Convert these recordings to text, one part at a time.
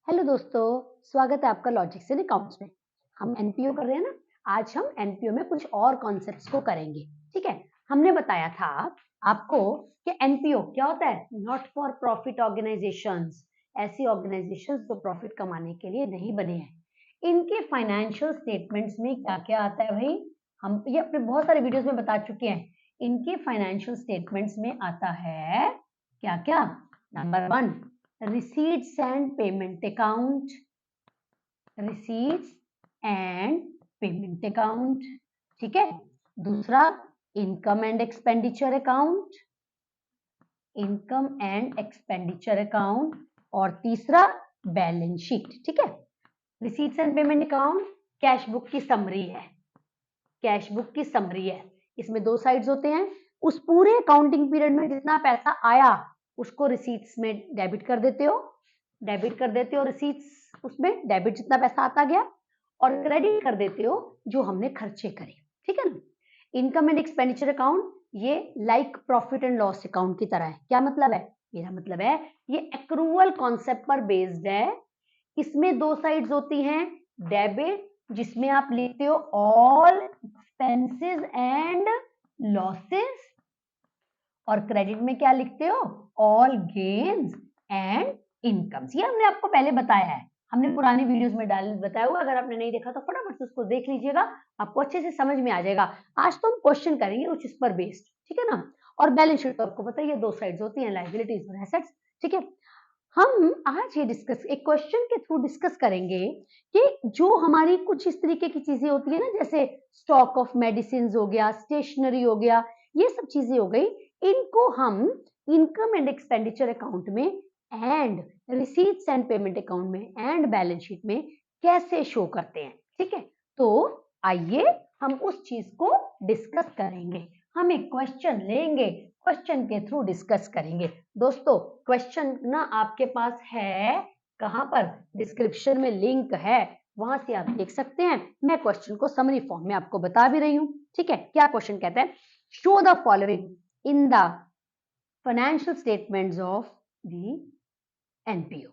Hello दोस्तों, स्वागत है आपका लॉजिक्स इन अकाउंट्स में। हम एनपीओ कर रहे हैं ना। आज हम एनपीओ में कुछ और कॉन्सेप्ट्स को करेंगे। ठीक है। हमने बताया था आपको कि एनपीओ क्या होता है, नॉट फॉर प्रॉफिट ऑर्गेनाइजेशंस। ऐसी ऑर्गेनाइजेशंस जो प्रॉफिट कमाने के लिए नहीं बने हैं। इनके फाइनेंशियल स्टेटमेंट्स में क्या क्या आता है भाई, हम ये अपने बहुत सारे वीडियोस में बता चुके हैं। इनके फाइनेंशियल स्टेटमेंट्स में आता है क्या क्या। Number 1, receipts and payment account, receipts and payment account। ठीक है। दूसरा, income and expenditure account, income and expenditure account. और तीसरा, बैलेंस शीट। ठीक है। Receipts and payment account cash book की समरी है, कैश बुक की समरी है। इसमें दो साइड्स होते हैं। उस पूरे अकाउंटिंग पीरियड में जितना पैसा आया उसको रिसीट्स में डेबिट कर देते हो, रिसीट्स उसमें डेबिट जितना पैसा आता गया, और क्रेडिट कर देते हो जो हमने खर्चे करे। ठीक है ना। इनकम एंड एक्सपेंडिचर अकाउंट ये like profit and loss account की तरह है। क्या मतलब है, मेरा मतलब है ये एक्रूवल कॉन्सेप्ट पर बेस्ड है। इसमें दो साइड्स होती हैं, डेबिट जिसमें आप लिखते हो ऑल एक्सपेंसेस एंड लॉसेस, और क्रेडिट में क्या लिखते हो, ऑल गेन्स एंड इनकम्स। ये हमने आपको पहले बताया है, हमने पुरानी वीडियोस में डाल बताया हुआ। अगर आपने नहीं देखा तो फटाफट से उसको देख लीजिएगा, आपको अच्छे से समझ में आ जाएगा। आज तो हम क्वेश्चन करेंगे कुछ इस पर बेस्ड। ठीक है ना। और बैलेंस शीट तो आपको पता ही है, दो साइड्स होती हैं, लायबिलिटीज और एसेट्स। ठीक है। हम आज ये डिस्कस एक क्वेश्चन के थ्रू डिस्कस करेंगे कि जो हमारी कुछ इस तरीके की चीजें होती है ना, जैसे स्टॉक ऑफ मेडिसिन हो गया, स्टेशनरी हो गया, ये सब चीजें हो गई। इनको हम इनकम एंड एक्सपेंडिचर अकाउंट में and receipts and payment account में एंड बैलेंस शीट में कैसे शो करते हैं। ठीक है। तो आइए हम उस चीज को डिस्कस करेंगे। हम एक क्वेश्चन लेंगे, क्वेश्चन के थ्रू डिस्कस करेंगे। दोस्तों क्वेश्चन ना आपके पास है, कहां पर, डिस्क्रिप्शन में लिंक है, वहां से आप देख सकते हैं। मैं क्वेश्चन को समरी फॉर्म में आपको बता भी रही हूं। ठीक है। क्या क्वेश्चन कहता है, show the following in the financial statements of the NPO.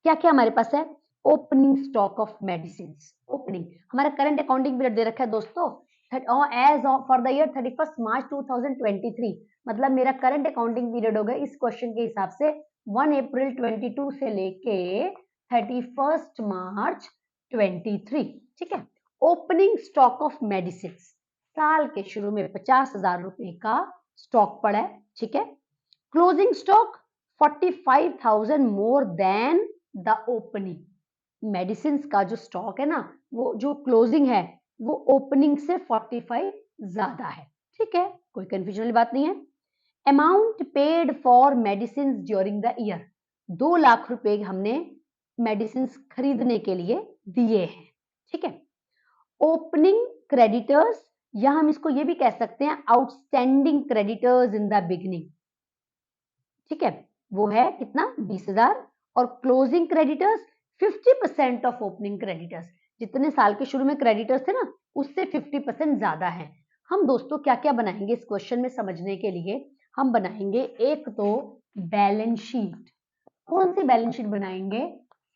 क्या क्या हमारे पास है, opening stock of medicine. Opening हमारा करंट अकाउंटिंग पीरियड दे रखा है दोस्तों, एज फॉर द ईयर 31 मार्च 2023। मतलब मेरा करंट अकाउंटिंग पीरियड होगा इस क्वेश्चन के हिसाब से 1 अप्रैल 22 से लेके 31 मार्च 23। ठीक है। ओपनिंग स्टॉक ऑफ मेडिसिन, साल के शुरू में 50,000 रुपए का स्टॉक पड़ा है। ठीक है। Closing stock 45,000 more than the opening. Medicine का जो स्टॉक है ना, वो जो क्लोजिंग है वो ओपनिंग से 45 ज्यादा है। ठीक है, कोई कंफ्यूजन वाली बात नहीं है। Amount paid for medicine during the year, 2 lakh रुपए हमने मेडिसिन खरीदने के लिए दिए हैं। ठीक है। ओपनिंग क्रेडिटर्स, या हम इसको ये भी कह सकते हैं outstanding creditors in the beginning. ठीक है, वो है कितना, 20,000। और closing creditors 50% of opening creditors, जितने साल के शुरू में क्रेडिटर्स थे ना उससे 50% ज्यादा है। हम दोस्तों क्या क्या बनाएंगे इस क्वेश्चन में समझने के लिए, हम बनाएंगे एक तो बैलेंस शीट। कौन सी बैलेंस शीट बनाएंगे,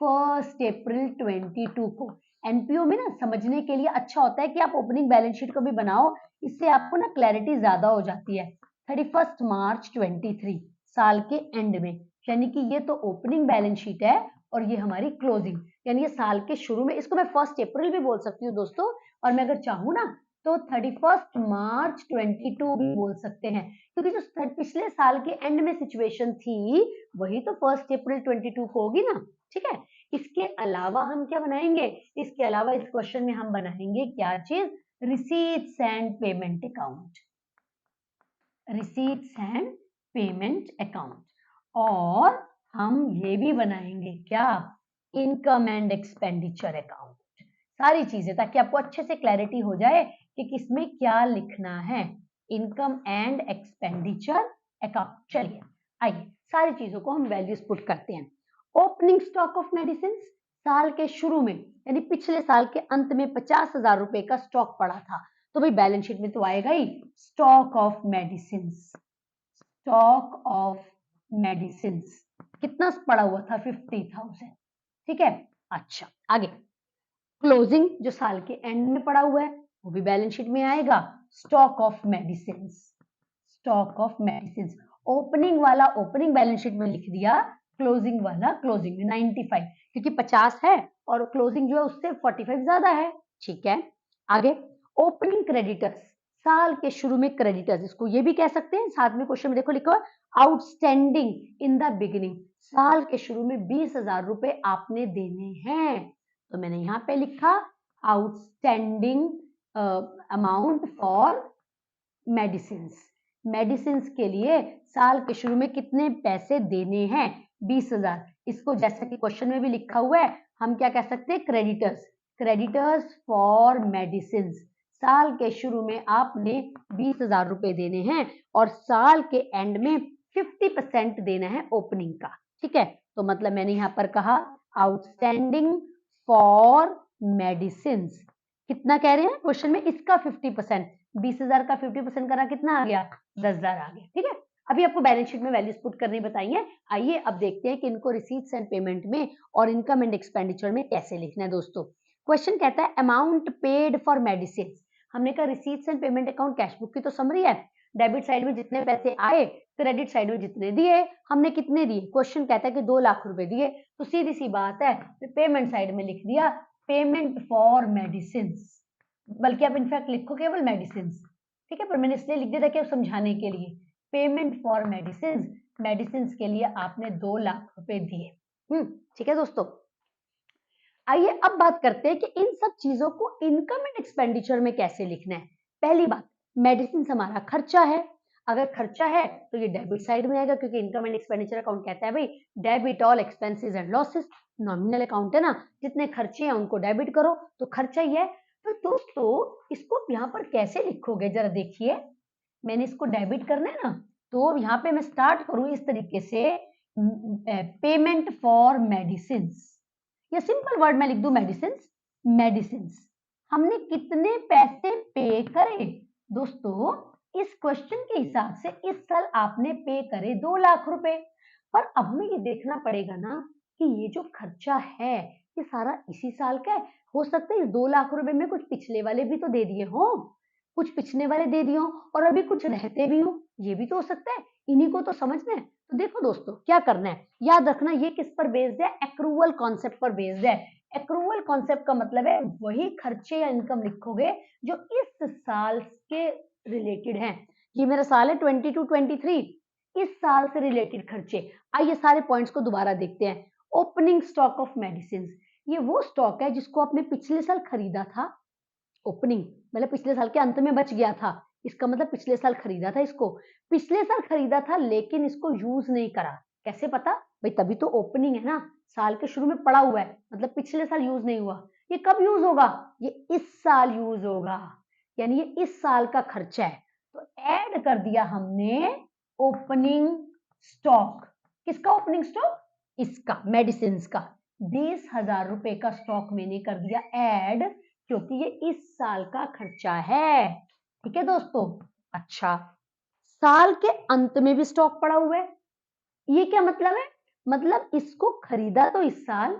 1 अप्रैल 22 को। एनपीओ में ना समझने के लिए अच्छा होता है कि आप ओपनिंग बैलेंस शीट को भी बनाओ, इससे आपको ना क्लैरिटी ज्यादा हो जाती है। 31 मार्च 23 साल के एंड में, यानी कि ये तो ओपनिंग बैलेंस शीट है और ये हमारी क्लोजिंग, यानी ये साल के शुरू में। इसको मैं 1 अप्रैल भी बोल सकती हूँ दोस्तों, और मैं अगर चाहूँ ना तो 31 मार्च 22 भी बोल सकते हैं, क्योंकि जो पिछले साल के एंड में सिचुएशन थी वही तो 1 अप्रैल 22 को होगी ना। ठीक है। इसके अलावा हम क्या बनाएंगे, इसके अलावा इस क्वेश्चन में हम बनाएंगे क्या चीज, receipts and payment account, receipts and payment account. और हम ये भी बनाएंगे क्या, इनकम एंड एक्सपेंडिचर अकाउंट। सारी चीजें, ताकि आपको अच्छे से क्लैरिटी हो जाए कि किसमें क्या लिखना है, इनकम एंड एक्सपेंडिचर अकाउंट। चलिए आइए सारी चीजों को हम वैल्यूज पुट करते हैं। ओपनिंग स्टॉक ऑफ मेडिसिन, साल के शुरू में यानी पिछले साल के अंत में 50,000 रुपए का स्टॉक पड़ा था, तो भाई बैलेंस शीट में तो आएगा ही stock of medicine. Stock of medicine कितना पड़ा हुआ था, 50,000। ठीक है। अच्छा, आगे क्लोजिंग जो साल के एंड में पड़ा हुआ है वो भी बैलेंस शीट में आएगा। Stock of medicine, stock of medicine, opening वाला ओपनिंग बैलेंस शीट में लिख दिया, क्लोजिंग वाला क्लोजिंग में 95, क्योंकि 50 है और क्लोजिंग जो है उससे 45 ज्यादा है। ठीक है, आगे ओपनिंग क्रेडिटर्स, साल के शुरू में क्रेडिटर्स, इसको ये भी कह सकते हैं, साथ में क्वेश्चन में देखो लिखा हुआ आउटस्टैंडिंग इन द बिगिनिंग, साल के शुरू में 20,000 रुपए आपने देने हैं, तो मैंने यहाँ पे लिखा outstanding amount for medicine, medicine के लिए साल के शुरू में कितने पैसे देने हैं, 20,000। इसको जैसा कि क्वेश्चन में भी लिखा हुआ है हम क्या कह सकते हैं, क्रेडिटर्स, क्रेडिटर्स फॉर मेडिसिन, साल के शुरू में आपने 20,000 रुपए देने हैं और साल के एंड में 50% देना है ओपनिंग का। ठीक है, तो मतलब मैंने यहाँ पर कहा आउटस्टैंडिंग फॉर मेडिसिन, कितना कह रहे हैं क्वेश्चन में, इसका 50%, 20,000 का 50% करा कितना आ गया, 10,000 आ गया। ठीक है, अभी आपको बैलेंस शीट में वैल्यूज पुट करनी बताइए। आइए अब देखते हैं कि इनको रिसीट्स एंड पेमेंट में और इनकम एंड एक्सपेंडिचर में कैसे लिखना है। दोस्तों क्वेश्चन कहता है अमाउंट पेड फॉर मेडिसिन, हमने कहा receipts and payment account cash book की तो समरी है, डेबिट साइड में जितने पैसे आए, क्रेडिट साइड में जितने दिए, हमने कितने दिए, क्वेश्चन कहता है कि 2 लाख रुपए दिए, तो सीधी सी बात है पेमेंट साइड में लिख दिया पेमेंट फॉर मेडिसिन, बल्कि आप इनफैक्ट लिखो केवल मेडिसिन। ठीक है, पर मैंने इसलिए लिख दिया था कि समझाने के लिए, पेमेंट फॉर मेडिसिन, मेडिसिन के लिए आपने 2 लाख रुपए दिए। ठीक है दोस्तों, आइए अब बात करते हैं कि इन सब चीजों को इनकम एंड एक्सपेंडिचर में कैसे लिखना है। पहली बात, मेडिसिन हमारा खर्चा है, अगर खर्चा है तो ये डेबिट साइड में आएगा, क्योंकि इनकम एंड एक्सपेंडिचर अकाउंट कहता है भाई debit all expenses and losses, nominal account है ना, जितने खर्चे हैं उनको डेबिट करो, तो खर्चा ही है। तो दोस्तों इसको यहाँ पर कैसे लिखोगे जरा देखिए, मैंने इसको डेबिट करना है ना, तो यहाँ पे मैं स्टार्ट करूं इस तरीके से, पेमेंट फॉर मेडिसिन, या सिंपल वर्ड में लिख दूं मेडिसिन, मेडिसिन हमने कितने पैसे पे करे दोस्तों, इस क्वेश्चन के हिसाब से इस साल आपने पे करे 2 लाख रुपए, पर अब हमें ये देखना पड़ेगा ना कि ये जो खर्चा है ये सारा इसी साल का है, हो सकता है इस 2 लाख रुपए में कुछ पिछले वाले भी तो दे दिए हो, कुछ पिछले वाले दे दिए हो और अभी कुछ रहते भी हो, ये भी तो हो सकता है, इन्हीं को तो समझना है। तो देखो दोस्तों क्या करना है, याद रखना ये किस पर बेस्ड है, एक्रूवल कॉन्सेप्ट पर बेस्ड है। एक्रूवल कॉन्सेप्ट का मतलब है वही खर्चे या इनकम लिखोगे जो इस साल के रिलेटेड है। ये मेरा साल है 22-23, इस साल से रिलेटेड खर्चे। आइए सारे पॉइंट्स को दोबारा देखते हैं। ओपनिंग स्टॉक ऑफ मेडिसिन, ये वो स्टॉक है जिसको आपने पिछले साल खरीदा था, ओपनिंग मतलब पिछले साल के अंत में बच गया था, इसका मतलब पिछले साल खरीदा था, इसको पिछले साल खरीदा था लेकिन इसको यूज नहीं करा, कैसे पता भाई, तभी तो ओपनिंग है ना, साल के शुरू में पड़ा हुआ है, मतलब पिछले साल यूज नहीं हुआ, ये कब यूज होगा, ये इस साल यूज होगा, यानी ये इस साल का खर्चा है, तो ऐड कर दिया हमने ओपनिंग स्टॉक, किसका ओपनिंग स्टॉक, इसका मेडिसिन का, 20,000 रुपए का स्टॉक मैंने कर दिया ऐड, क्योंकि ये इस साल का खर्चा है। ठीक है दोस्तों, अच्छा साल के अंत में भी स्टॉक पड़ा हुआ है, ये क्या मतलब है, मतलब इसको खरीदा तो इस साल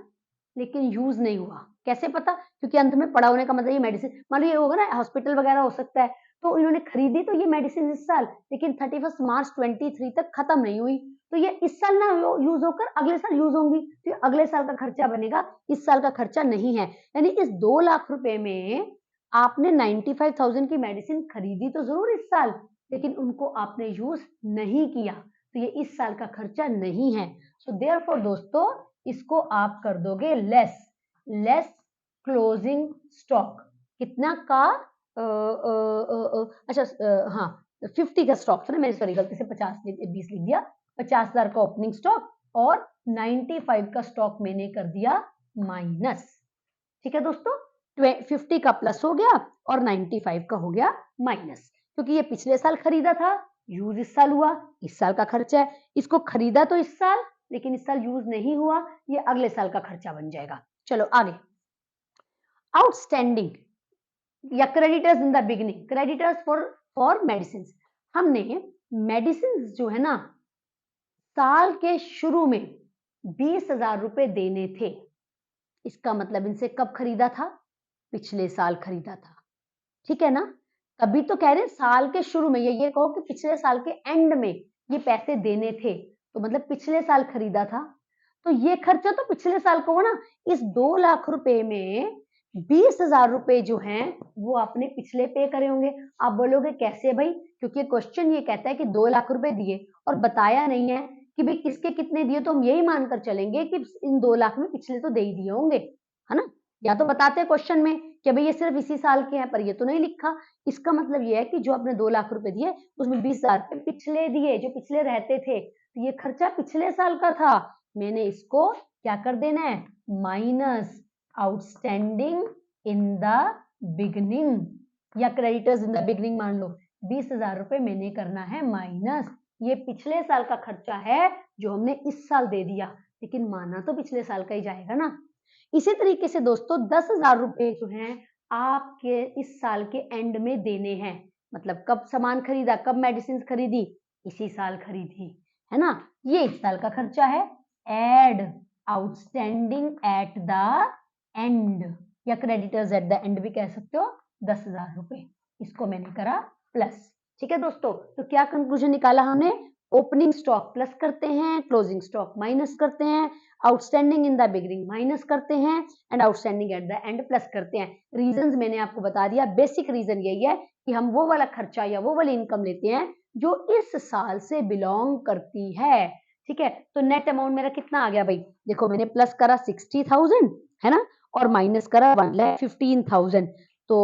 लेकिन यूज नहीं हुआ, कैसे पता, क्योंकि अंत में पड़ा होने का मतलब ये मेडिसिन, मान लो ये होगा ना हॉस्पिटल वगैरह हो सकता है, तो इन्होंने खरीदी तो ये मेडिसिन इस साल, लेकिन 31 मार्च 23 तक खत्म नहीं हुई, तो ये इस साल ना यूज होकर अगले साल यूज होंगी, तो ये अगले साल का खर्चा बनेगा, इस साल का खर्चा नहीं है। यानी इस 2 लाख रुपए में आपने 95,000 की मेडिसिन खरीदी तो जरूर इस साल, लेकिन उनको आपने यूज नहीं किया, तो ये इस साल का खर्चा नहीं है। सो देयरफॉर दोस्तों इसको आप कर दोगे लेस, लेस क्लोजिंग स्टॉक, कितना का अच्छा हाँ 50 का स्टॉक था ना, मैंने सॉरी गलती से 20 लिख दिया, 50,000 का ओपनिंग स्टॉक और 95 का स्टॉक मैंने कर दिया माइनस। ठीक है दोस्तों, 50 का प्लस हो गया और 95 का हो गया माइनस, क्योंकि ये पिछले साल खरीदा था, यूज इस साल हुआ, इस साल का खर्चा है, इसको खरीदा तो इस साल लेकिन इस साल यूज नहीं हुआ, ये अगले साल का खर्चा बन जाएगा। चलो आगे, आउटस्टैंडिंग या creditors in the beginning, creditors for medicine, हमने मेडिसिन जो है ना साल के शुरू में 20,000 रुपए देने थे, इसका मतलब इनसे कब खरीदा था? पिछले साल खरीदा था, ठीक है ना? तभी तो कह रहे हैं साल के शुरू में, ये कहो कि पिछले साल के एंड में ये पैसे देने थे, तो मतलब पिछले साल खरीदा था। तो ये खर्चा तो पिछले साल का हुआ ना। इस 2 लाख रुपए में 20,000 रुपए जो हैं वो आपने पिछले पे करे होंगे। आप बोलोगे कैसे भाई? क्योंकि क्वेश्चन ये कहता है कि 2 लाख रुपए दिए और बताया नहीं है कि भाई किसके कितने दिए, तो हम यही मानकर चलेंगे कि इन 2 लाख में पिछले तो दे ही दिए होंगे, है ना? या तो बताते हैं क्वेश्चन में कि भाई ये सिर्फ इसी साल के हैं, पर ये तो नहीं लिखा। इसका मतलब ये है कि जो आपने 2 लाख रुपए दिए उसमें 20,000 रुपए पिछले दिए, जो पिछले रहते थे, तो ये खर्चा पिछले साल का था। मैंने इसको क्या कर देना है? Minus outstanding in the beginning या क्रेडिटर्स इन द बिगनिंग मान लो। 20,000 रुपए मैंने करना है माइनस, ये पिछले साल का खर्चा है जो हमने इस साल दे दिया, लेकिन माना तो पिछले साल का ही जाएगा ना। इसी तरीके से दोस्तों 10,000 रुपए जो हैं आपके इस साल के एंड में देने हैं। मतलब कब सामान खरीदा, कब मेडिसिन खरीदी? इसी साल खरीदी, है ना? ये इस साल का खर्चा है। Add outstanding at the end या क्रेडिटर्स एट द एंड भी कह सकते हो, 10,000 रुपए। इसको मैंने करा प्लस। ठीक है दोस्तों, तो क्या कंक्लूजन निकाला हमने? ओपनिंग स्टॉक प्लस करते हैं, क्लोजिंग स्टॉक माइनस करते हैं, outstanding in the beginning minus करते हैं and outstanding at the and plus करते हैं। रीजंस मैंने आपको बता दिया। बेसिक रीजन यही है कि हम वो वाला खर्चा या वो वाली इनकम लेते हैं जो इस साल से बिलोंग करती है। ठीक है, तो नेट अमाउंट मेरा कितना आ गया भाई? देखो मैंने प्लस करा 60,000, है ना, और माइनस करा 1,15,000। तो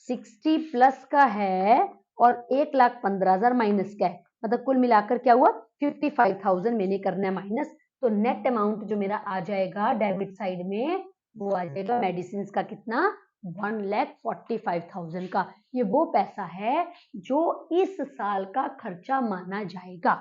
60 प्लस का है और 1,15,000 माइनस का है, मतलब कुल मिलाकर क्या हुआ? 55,000 मैंने करना है माइनस। तो नेट अमाउंट जो मेरा आ जाएगा डेबिट साइड में वो आ जाएगा मेडिसिन का कितना? 1,45,000 का। ये वो पैसा है जो इस साल का खर्चा माना जाएगा।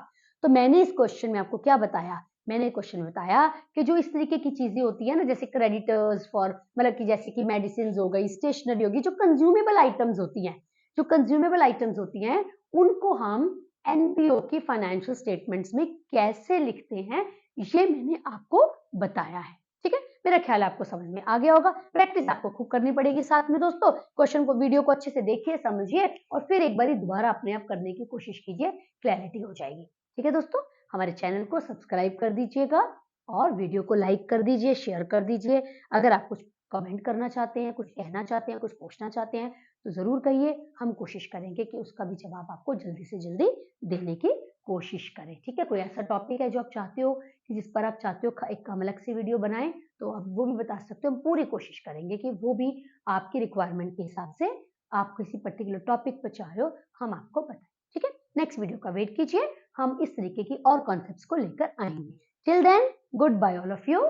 तो मैंने इस क्वेश्चन में आपको क्या बताया? मैंने क्वेश्चन बताया कि जो इस तरीके की चीजें होती है ना, जैसे क्रेडिटर्स फॉर, मतलब कि जैसे कि मेडिसिन हो गई, स्टेशनरी होगी, जो कंज्यूमेबल आइटम्स होती हैं, जो कंज्यूमेबल आइटम्स होती हैं उनको हम एनपीओ की फाइनेंशियल स्टेटमेंट्स में कैसे लिखते हैं, ये मैंने आपको बताया है। ठीक है, मेरा ख्याल आपको समझ में आ गया होगा। प्रैक्टिस आपको खूब करनी पड़ेगी साथ में दोस्तों। क्वेश्चन को, वीडियो को अच्छे से देखिए, समझिए और फिर एक बार दोबारा अपने आप करने की कोशिश कीजिए, क्लैरिटी हो जाएगी। ठीक है दोस्तों, हमारे चैनल को सब्सक्राइब कर दीजिएगा और वीडियो को लाइक कर दीजिए, शेयर कर दीजिए। अगर आप कुछ कमेंट करना चाहते हैं, कुछ कहना चाहते हैं, कुछ पूछना चाहते हैं तो जरूर कहिए। हम कोशिश करेंगे कि उसका भी जवाब आपको जल्दी से जल्दी देने की कोशिश करें। ठीक है, कोई ऐसा टॉपिक है जो आप चाहते हो कि जिस पर आप चाहते हो एक अलग सी वीडियो बनाएं तो आप वो भी बता सकते हो। हम पूरी कोशिश करेंगे कि वो भी आपकी रिक्वायरमेंट के हिसाब से, आप किसी पर्टिकुलर टॉपिक पर चाह रहे हो, हम आपको बताएं। ठीक है, नेक्स्ट वीडियो का वेट कीजिए, हम इस तरीके की और कॉन्सेप्ट्स को लेकर आएंगे। Till then, goodbye all of you.